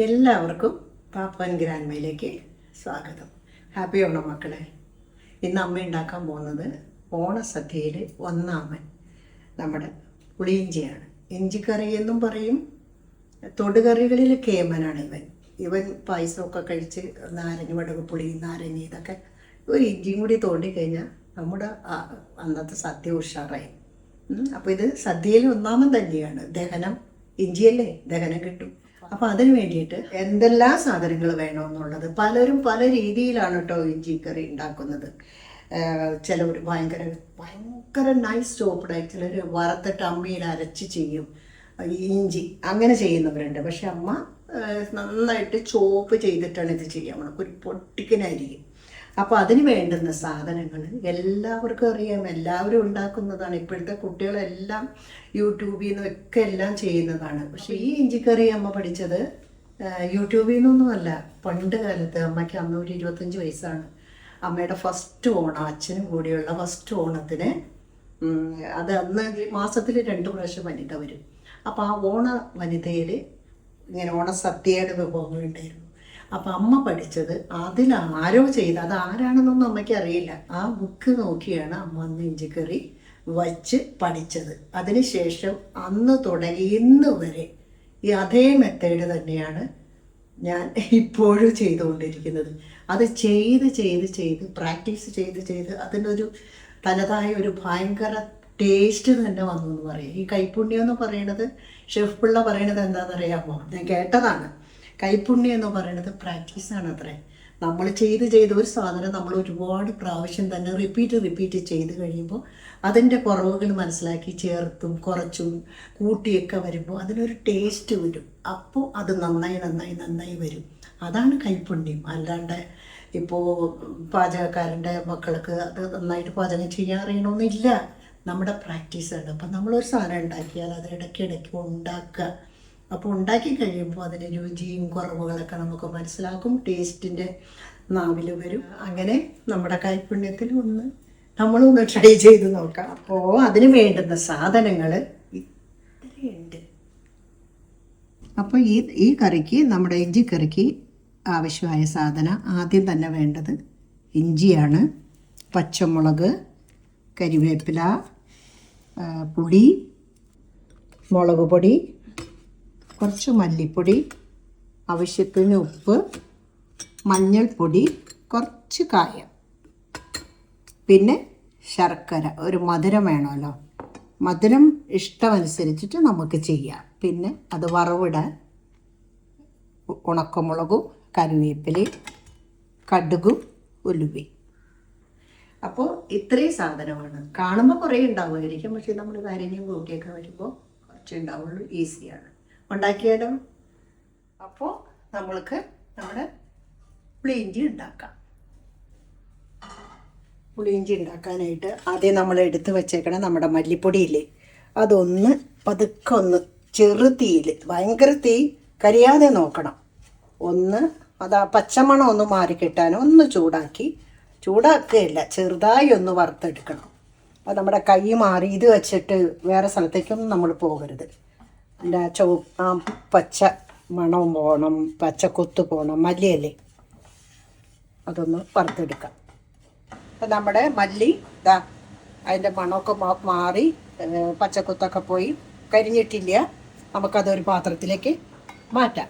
എല്ലാവർക്കും പാപ്പൻ ഗ്രാൻഡ്മയിലേക്ക് സ്വാഗതം. ഹാപ്പി ഓണം മക്കളെ. ഇന്ന് അമ്മ ഉണ്ടാക്കാൻ പോകുന്നത് ഓണസദ്യയിൽ ഒന്നാമൻ നമ്മുടെ പുളിയിഞ്ചിയാണ്. ഇഞ്ചിക്കറി എന്നും പറയും. തൊടുകറികളിൽ കേമനാണ് ഇവൻ പായസമൊക്കെ കഴിച്ച് നാരങ്ങ വടക് പുളി നാരങ്ങ ഇതൊക്കെ ഒരു ഇഞ്ചിയും കൂടി തോണ്ടിക്കഴിഞ്ഞാൽ നമ്മുടെ അന്നത്തെ സദ്യ ഉഷാറായി. അപ്പോൾ ഇത് സദ്യയിൽ ഒന്നാമൻ തന്നെയാണ്. ദഹനം ഇഞ്ചിയല്ലേ, ദഹനം കിട്ടും. അപ്പോൾ അതിന് വേണ്ടിയിട്ട് എന്തെല്ലാം സാധനങ്ങൾ വേണമെന്നുള്ളത് പലരും പല രീതിയിലാണ് കേട്ടോ ഇഞ്ചി കറി ഉണ്ടാക്കുന്നത്. ചിലവർ ഭയങ്കര നൈസ് ചോപ്ഡായി, ചിലർ വറുത്തിട്ട് അമ്മിയിൽ അരച്ച് ചെയ്യും ഇഞ്ചി, അങ്ങനെ ചെയ്യുന്നവരുണ്ട്. പക്ഷെ അമ്മ നന്നായിട്ട് ചോപ്പ് ചെയ്തിട്ടാണ് ഇത് ചെയ്യുക, ഒരു പൊട്ടിക്കനായിരിക്കും. അപ്പോൾ അതിന് വേണ്ടുന്ന സാധനങ്ങൾ എല്ലാവർക്കും അറിയാം, എല്ലാവരും ഉണ്ടാക്കുന്നതാണ്. ഇപ്പോഴത്തെ കുട്ടികളെല്ലാം യൂട്യൂബിൽ നിന്നൊക്കെ എല്ലാം ചെയ്യുന്നതാണ്. പക്ഷേ ഈ ഇഞ്ചിക്കറി അമ്മ പഠിച്ചത് യൂട്യൂബിൽ നിന്നൊന്നുമല്ല. പണ്ട് കാലത്ത് അമ്മയ്ക്ക് അന്ന് ഒരു 25 വയസ്സാണ്. അമ്മയുടെ ഫസ്റ്റ് ഓണം, അച്ഛനും കൂടിയുള്ള ഫസ്റ്റ് ഓണത്തിന് അത് അന്ന് മാസത്തിൽ 2 പ്രാവശ്യം വനിത വരും. അപ്പോൾ ആ ഓണ വനിതയിൽ ഇങ്ങനെ ഓണസദ്യയുടെ വിഭവങ്ങൾ ഉണ്ടായിരുന്നു. അപ്പം അമ്മ പഠിച്ചത് അതിലാരോ ചെയ്ത്, അത് ആരാണെന്നൊന്നും അമ്മയ്ക്ക് അറിയില്ല. ആ ബുക്ക് നോക്കിയാണ് അമ്മ അന്ന് ഇഞ്ചിക്കറി വച്ച് പഠിച്ചത്. അതിനുശേഷം അന്ന് തുടങ്ങി ഇന്ന് വരെ ഈ അതേ മെത്തേഡ് തന്നെയാണ് ഞാൻ ഇപ്പോഴും ചെയ്തുകൊണ്ടിരിക്കുന്നത്. അത് ചെയ്ത് പ്രാക്ടീസ് ചെയ്ത് അതിനൊരു തനതായ ഒരു ഭയങ്കര ടേസ്റ്റ് തന്നെ വന്നു എന്ന് പറയും. ഈ കൈപ്പുണ്യം എന്ന് പറയണത്, ഷെഫ് പിള്ള പറയണത് എന്താണെന്നറിയാമോ? ഞാൻ കേട്ടതാണ്. കൈപ്പുണ്യം എന്ന് പറയുന്നത് പ്രാക്ടീസാണ് അത്രേ. നമ്മൾ ചെയ്ത് ഒരു സാധനം നമ്മൾ ഒരുപാട് പ്രാവശ്യം തന്നെ റിപ്പീറ്റ് ചെയ്ത് കഴിയുമ്പോൾ അതിൻ്റെ കുറവുകൾ മനസ്സിലാക്കി ചേർത്തും കുറച്ചും കൂട്ടിയൊക്കെ വരുമ്പോൾ അതിനൊരു ടേസ്റ്റ് വരും. അപ്പോൾ അത് നന്നായി വരും. അതാണ് കൈപ്പുണ്യം. അല്ലാണ്ട് ഇപ്പോൾ പാചകക്കാരൻ്റെ മക്കൾക്ക് അത് നന്നായിട്ട് പാചകം ചെയ്യാൻ അറിയണമെന്നില്ല. നമ്മുടെ പ്രാക്ടീസാണ്. അപ്പം നമ്മളൊരു സാധനം ഉണ്ടാക്കിയാൽ അത് ഇടയ്ക്കിടയ്ക്ക് ഉണ്ടാക്കുക. അപ്പോൾ ഉണ്ടാക്കി കഴിയുമ്പോൾ അതിൻ്റെ രുചിയും കുറവുകളൊക്കെ നമുക്ക് മനസ്സിലാക്കും, ടേസ്റ്റിൻ്റെ നാവിൽ വരും. അങ്ങനെ നമ്മുടെ കൈപ്പുണ്യത്തിൽ നമ്മളൊന്ന് ട്രൈ ചെയ്ത് നോക്കാം. അപ്പോൾ അതിന് വേണ്ടുന്ന സാധനങ്ങൾ ഇത്രയുണ്ട്. അപ്പോൾ ഈ കറിക്ക്, നമ്മുടെ ഇഞ്ചിക്കറിക്ക് ആവശ്യമായ സാധനം ആദ്യം തന്നെ വേണ്ടത് ഇഞ്ചിയാണ്, പച്ചമുളക്, കരിവേപ്പില, പുളി, മുളക് പൊടി, കുറച്ച് മല്ലിപ്പൊടി, ആവശ്യത്തിന് ഉപ്പ്, മഞ്ഞൾപ്പൊടി, കുറച്ച് കായം, പിന്നെ ശർക്കര. ഒരു മധുരം വേണമല്ലോ, മധുരം ഇഷ്ടമനുസരിച്ചിട്ട് നമുക്ക് ചെയ്യാം. പിന്നെ അത് വറവിടാൻ ഉണക്കമുളകും കറിവേപ്പിലയും കടുകും ഉലുവയും. അപ്പോൾ ഇത്രയും സാധനമാണ്. കാണുമ്പോൾ കുറേ ഉണ്ടാവുമായിരിക്കും, പക്ഷേ നമ്മൾ കാര്യങ്ങൾ കൂട്ടിയൊക്കെ വരുമ്പോൾ കുറച്ച് ഉണ്ടാവുള്ളൂ. ഈസിയാണ്. ഉണ്ടാക്കിയാലോ? അപ്പോൾ നമ്മൾക്ക് നമ്മുടെ പുളിയിഞ്ചി ഉണ്ടാക്കാം. പുളിയിഞ്ചി ഉണ്ടാക്കാനായിട്ട് ആദ്യം നമ്മൾ എടുത്ത് വെച്ചേക്കണം നമ്മുടെ മല്ലിപ്പൊടിയില്ലേ, അതൊന്ന് പതുക്കെ ഒന്ന് ചെറു തീയിൽ, ഭയങ്കര തീ കരിയാതെ നോക്കണം. അത് ആ പച്ചമണം ഒന്ന് മാറിക്കിട്ടാൻ ഒന്ന് ചൂടാക്കുകയില്ല, ചെറുതായി ഒന്ന് വറുത്തെടുക്കണം. അത് നമ്മുടെ കൈ മാറി ഇത് വെച്ചിട്ട് വേറെ സ്ഥലത്തേക്കൊന്നും നമ്മൾ പോകരുത്. അതിൻ്റെ പച്ച മണവും പോകണം, പച്ചക്കൊത്ത് പോകണം. മല്ലിയല്ലേ, അതൊന്ന് വറുത്തെടുക്കാം. അപ്പം നമ്മുടെ മല്ലി അതിൻ്റെ മണമൊക്കെ മാറി പച്ചക്കൊത്തൊക്കെ പോയി കരിഞ്ഞിട്ടില്ല. നമുക്കതൊരു പാത്രത്തിലേക്ക് മാറ്റാം.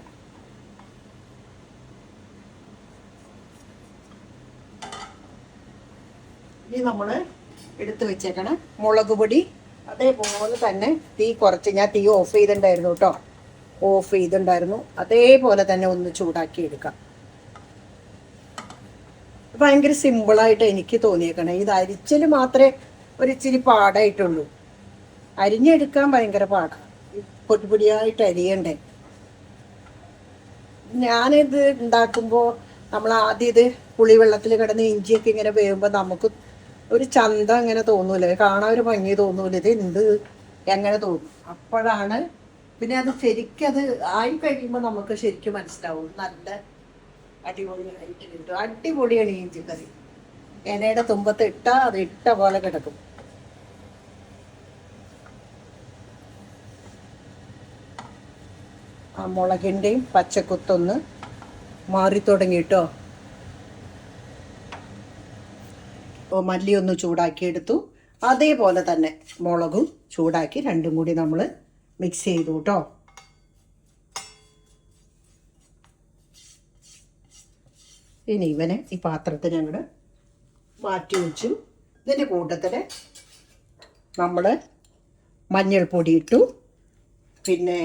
ഇനി നമ്മൾ എടുത്ത് വെച്ചേക്കണം മുളക് പൊടി. അതേപോലെ തന്നെ തീ കുറച്ച്, ഞാൻ തീ ഓഫ് ചെയ്തിട്ടുണ്ടായിരുന്നു കേട്ടോ, അതേപോലെ തന്നെ ഒന്ന് ചൂടാക്കി എടുക്കാം. ഭയങ്കര സിമ്പിളായിട്ട് എനിക്ക് തോന്നിയേക്കണേ. ഇത് അരിച്ചൽ മാത്രമേ ഒരിച്ചിരി പാടായിട്ടുള്ളൂ, അരിഞ്ഞെടുക്കാൻ ഭയങ്കര പാടാണ്. പൊടിയായിട്ട് അരിയണ്ടേ. ഞാനിത് ഉണ്ടാക്കുമ്പോൾ നമ്മൾ ആദ്യം ഇത് പുളിവെള്ളത്തിൽ കിടന്ന് ഇഞ്ചിയൊക്കെ ഇങ്ങനെ വേകുമ്പോൾ നമുക്ക് ഒരു ചന്തം ഇങ്ങനെ തോന്നൂലേ, കാണാൻ ഒരു ഭംഗി തോന്നൂല, ഇത് എങ്ങനെ തോന്നും. അപ്പോഴാണ് പിന്നെ അത് ശരിക്കത് ആയി കഴിയുമ്പോൾ നമുക്ക് ശരിക്കും മനസ്സിലാവും. നല്ല അടിപൊളിയായിട്ട് കിട്ടും. അടിപൊളിയാണ് ഈ ഇഞ്ചിക്കറി. ഇലയുടെ തുമ്പത്ത് ഇട്ടാൽ അത് ഇട്ട പോലെ കിടക്കും. മുളകിൻ്റെയും പച്ചക്കുത്തൊന്ന് മാറി തുടങ്ങിയിട്ടോ. മല്ലി ഒന്ന് ചൂടാക്കിയെടുത്തു. അതേപോലെ തന്നെ മുളകും ചൂടാക്കി രണ്ടും കൂടി നമ്മൾ മിക്സ് ചെയ്തു കേട്ടോ. ഇനി ഇവനെ ഈ പാത്രത്തിൽ ഞങ്ങൾ മാറ്റി വെച്ചു. ഇതിൻ്റെ കൂട്ടത്തിൽ നമ്മൾ മഞ്ഞൾപ്പൊടി ഇട്ടു, പിന്നെ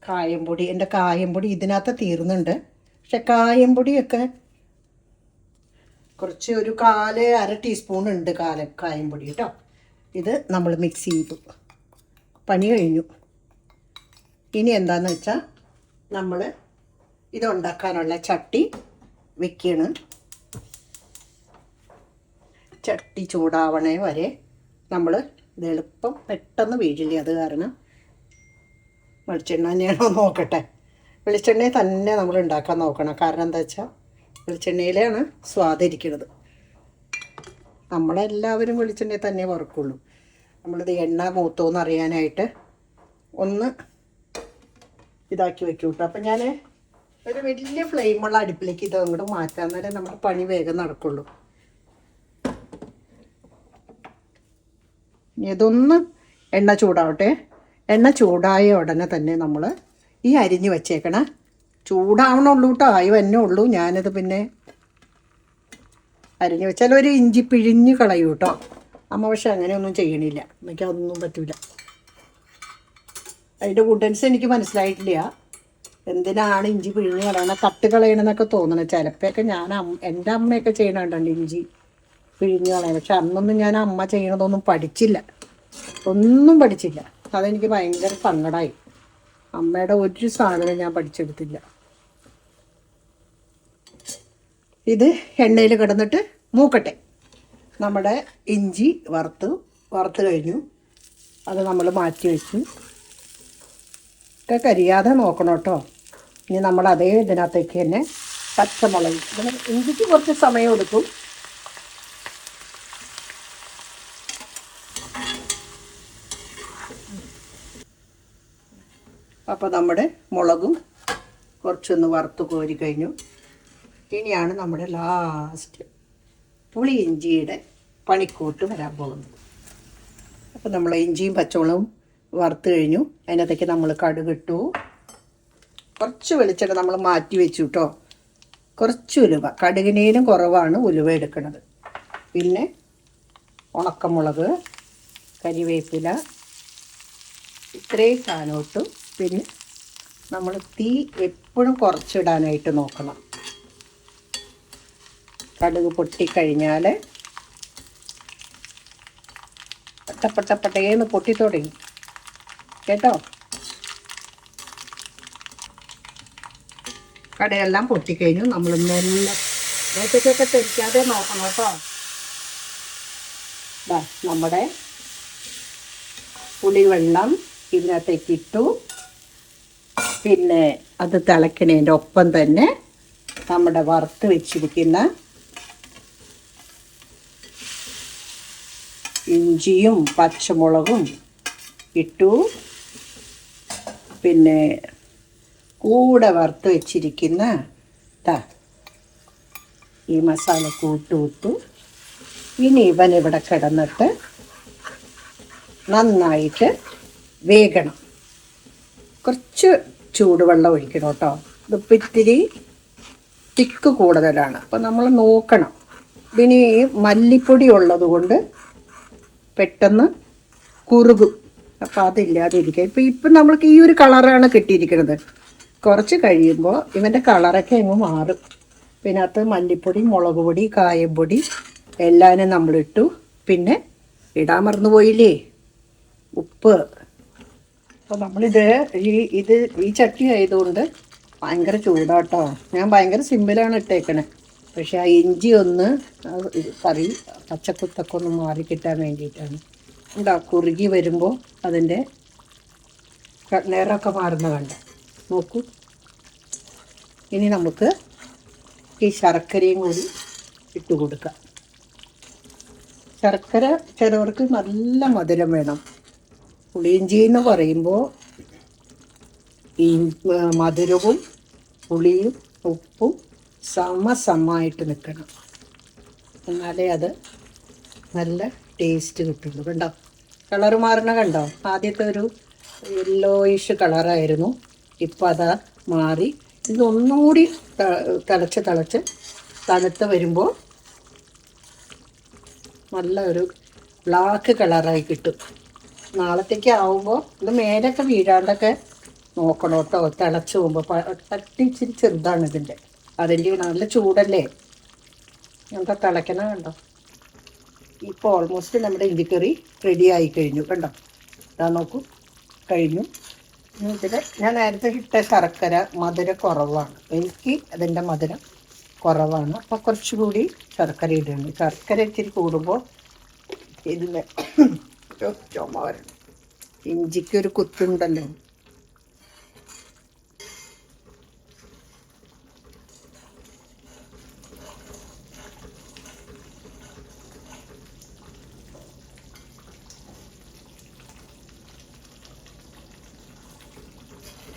കായംപൊടി. എൻ്റെ കായംപൊടി ഇതിനകത്ത് തീർന്നുണ്ട്, പക്ഷെ കായംപൊടിയൊക്കെ കുറച്ച് ഒരു അര ടീസ്പൂൺ ഉണ്ട് കായംപൊടി കേട്ടോ. ഇത് നമ്മൾ മിക്സ് ചെയ്തു, പണി കഴിഞ്ഞു. ഇനി എന്താണെന്ന് വെച്ചാൽ നമ്മൾ ഇതുണ്ടാക്കാനുള്ള ചട്ടി വെക്കണം. ചട്ടി ചൂടാവണേ വരെ നമ്മൾ ഇത് എളുപ്പം പെട്ടെന്ന് വീഴില്ല. അത് കാരണം വെളിച്ചെണ്ണ തന്നെയാണോ നോക്കട്ടെ. വെളിച്ചെണ്ണയെ തന്നെ നമ്മൾ ഉണ്ടാക്കാൻ നോക്കണം. കാരണം എന്താ വെച്ചാൽ വെളിച്ചെണ്ണയിലാണ് സ്വാദിരിക്കുന്നത്. നമ്മളെല്ലാവരും വെളിച്ചെണ്ണയിൽ തന്നെ വറുക്കുള്ളൂ. നമ്മളിത് എണ്ണ മൂത്തോന്ന് അറിയാനായിട്ട് ഒന്ന് ഇതാക്കി വെക്കും കേട്ടോ. അപ്പം ഞാൻ ഒരു വലിയ ഫ്ലെയിമുള്ള അടുപ്പിലേക്ക് ഇത് അങ്ങോട്ട് മാറ്റാൻ നേരം നമ്മുടെ പണി വേഗം നടക്കുള്ളൂ. ഇതൊന്ന് എണ്ണ ചൂടാവട്ടെ. എണ്ണ ചൂടായ ഉടനെ തന്നെ നമ്മൾ ഈ അരിഞ്ഞ് വെച്ചേക്കണ ചൂടാവണുള്ളൂ കേട്ടോ, ആയി വന്നേ ഉള്ളൂ. ഞാനത് പിന്നെ അരിഞ്ഞ് വെച്ചാൽ ഒരു ഇഞ്ചി പിഴിഞ്ഞ് കളയൂ കേട്ടോ. അമ്മ പക്ഷെ അങ്ങനെയൊന്നും ചെയ്യണില്ല, എനിക്ക് അതൊന്നും പറ്റില്ല. അതിൻ്റെ ഗുഡൻസ് എനിക്ക് മനസ്സിലായിട്ടില്ല. എന്തിനാണ് ഇഞ്ചി പിഴിഞ്ഞ് കളയണത്, തട്ട് കളയണമെന്നൊക്കെ തോന്നണം. ചിലപ്പോഴൊക്കെ എൻ്റെ അമ്മയൊക്കെ ചെയ്യണുണ്ട് ഇഞ്ചി പിഴിഞ്ഞ് കളയണം. പക്ഷെ അന്നൊന്നും ഞാൻ അമ്മ ചെയ്യണതൊന്നും പഠിച്ചില്ല, ഒന്നും പഠിച്ചില്ല. അതെനിക്ക് ഭയങ്കര സങ്കടമായി. അമ്മയുടെ ഒരു സാധനം ഞാൻ പഠിച്ചെടുത്തില്ല. ഇത് എണ്ണയിൽ കിടന്നിട്ട് മൂക്കട്ടെ. നമ്മുടെ ഇഞ്ചി വറുത്ത് കഴിഞ്ഞു. അത് നമ്മൾ മാറ്റി വെച്ചു. ഒക്കെ കരിയാതെ നോക്കണം കേട്ടോ. ഇനി നമ്മൾ അതേ ഇതിനകത്തേക്ക് തന്നെ പച്ചമുളക്, ഇഞ്ചിക്ക് കുറച്ച് സമയം എടുക്കും. അപ്പോൾ നമ്മുടെ മുളകും കുറച്ചൊന്ന് വറുത്ത് കോരി കഴിഞ്ഞു. ഇനിയാണ് നമ്മുടെ ലാസ്റ്റ് പുളി ഇഞ്ചിയുടെ പണിക്കൂട്ട് വരാൻ പോകുന്നത്. അപ്പോൾ നമ്മൾ ഇഞ്ചിയും പച്ചമുളകും വറുത്ത് കഴിഞ്ഞു. അതിനകത്തേക്ക് നമ്മൾ കടുകിട്ടു. കുറച്ച് വെളിച്ചെണ്ണ നമ്മൾ മാറ്റി വെച്ചു കേട്ടോ. കുറച്ച് ഉലുവ, കടുകിനേലും കുറവാണ് ഉലുവ എടുക്കുന്നത്. പിന്നെ ഉണക്കമുളക്, കരിവേപ്പില, ഇത്രയും സാധനം ഇട്ടു. പിന്നെ നമ്മൾ തീ എപ്പോഴും കുറച്ചിടാനായിട്ട് നോക്കണം. കടുക് പൊട്ടിക്കഴിഞ്ഞാൽ പട്ടേന്ന് പൊട്ടി തുടങ്ങി കേട്ടോ. കടയെല്ലാം പൊട്ടിക്കഴിഞ്ഞു. നമ്മൾ മെല്ലെ നേരത്തേക്കൊക്കെ തെറിക്കാതെ നോക്കണം കേട്ടോ. നമ്മുടെ പുളിവെള്ളം ഇതിനകത്തേക്ക് ഇട്ടു. പിന്നെ അത് തിളയ്ക്കണതിൻ്റെ ഒപ്പം തന്നെ നമ്മുടെ വറുത്ത് വെച്ചിരിക്കുന്ന ഇഞ്ചിയും പച്ചമുളകും ഇട്ടു. പിന്നെ കൂടെ വറുത്ത് വെച്ചിരിക്കുന്ന ഈ മസാല കൂട്ടുവിട്ടു. ഇനി ഇവനിവിടെ കിടന്നിട്ട് നന്നായിട്ട് വേഗണം. കുറച്ച് ചൂടുവെള്ളം ഒഴിക്കണം കേട്ടോ. ഇതിപ്പോൾ ഇത്തിരി തിക്ക് കൂടുതലാണ്, അപ്പോൾ നമ്മൾ നോക്കണം. ഇതിന് മല്ലിപ്പൊടി ഉള്ളത് കൊണ്ട് പെട്ടെന്ന് കുറുകും, അപ്പോൾ അതില്ലാതിരിക്കുക. ഇപ്പം നമ്മൾക്ക് ഈ ഒരു കളറാണ് കിട്ടിയിരിക്കുന്നത്. കുറച്ച് കഴിയുമ്പോൾ ഇവൻ്റെ കളറൊക്കെ അങ്ങ് മാറും. പിന്നെ അത് മല്ലിപ്പൊടി, മുളക് പൊടി, കായംപൊടി എല്ലാവരും നമ്മളിട്ടു. പിന്നെ ഇടാൻ മറന്നുപോയില്ലേ, ഉപ്പ്. അപ്പോൾ നമ്മളിത് ഈ ചട്ടി ആയതുകൊണ്ട് ഭയങ്കര ചൂടാട്ടോ. ഞാൻ ഭയങ്കര സിമ്പിളാണ് ഇട്ടേക്കണേ. പക്ഷെ ആ ഇഞ്ചി ഒന്ന് കറി പച്ചക്കുത്തൊക്കെ ഒന്ന് മാറി കിട്ടാൻ വേണ്ടിയിട്ടാണ്. എന്താ കുറുകി വരുമ്പോൾ അതിൻ്റെ നിറമൊക്കെ മാറുന്ന കണ്ട നോക്കൂ. ഇനി നമുക്ക് ഈ ശർക്കരയും കൂടി ഇട്ട് കൊടുക്കാം. ശർക്കര ചിലവർക്ക് നല്ല മധുരം വേണം. പുളിയിഞ്ചി എന്ന് പറയുമ്പോൾ ഈ മധുരവും പുളിയും ഉപ്പും സമമായിട്ട് നിൽക്കണം. എന്നാലേ അത് നല്ല ടേസ്റ്റ് കിട്ടുള്ളൂ. കണ്ടോ കളറ് മാറണ കണ്ടോ? ആദ്യത്തെ ഒരു യെല്ലോയിഷ് കളറായിരുന്നു, ഇപ്പം അതാ മാറി. ഇതൊന്നുകൂടി തിളച്ച് തണുത്ത് വരുമ്പോൾ നല്ല ഒരു ബ്ലാക്ക് കളറായി കിട്ടും. നാളത്തേക്ക് ആവുമ്പോൾ ഇത് മേലൊക്കെ വീഴാണ്ടൊക്കെ നോക്കണം കേട്ടോ. തിളച്ച് പോകുമ്പോൾ ഇച്ചിരി ചെറുതാണ് ഇതിൻ്റെ, അതിൻ്റെ നല്ല ചൂടല്ലേ. എന്താ തിളയ്ക്കണ കണ്ടോ? ഇപ്പോൾ ഓൾമോസ്റ്റ് നമ്മുടെ ഇഞ്ചിക്കറി റെഡി ആയി കഴിഞ്ഞു. കണ്ടോ, ഇതാ നോക്കൂ, കഴിഞ്ഞു. ഇതിൽ ഞാൻ നേരത്തെ ഇട്ട ശർക്കര മധുരം കുറവാണ്, എനിക്ക് അതിൻ്റെ മധുരം കുറവാണ്. അപ്പോൾ കുറച്ചുകൂടി ശർക്കര ഇടുന്നു. ശർക്കര ഇച്ചിരി കൂടുമ്പോൾ ഇതിൽ ചുമ വരണം. ഇഞ്ചിക്കൊരു കുത്തുണ്ടല്ലോ,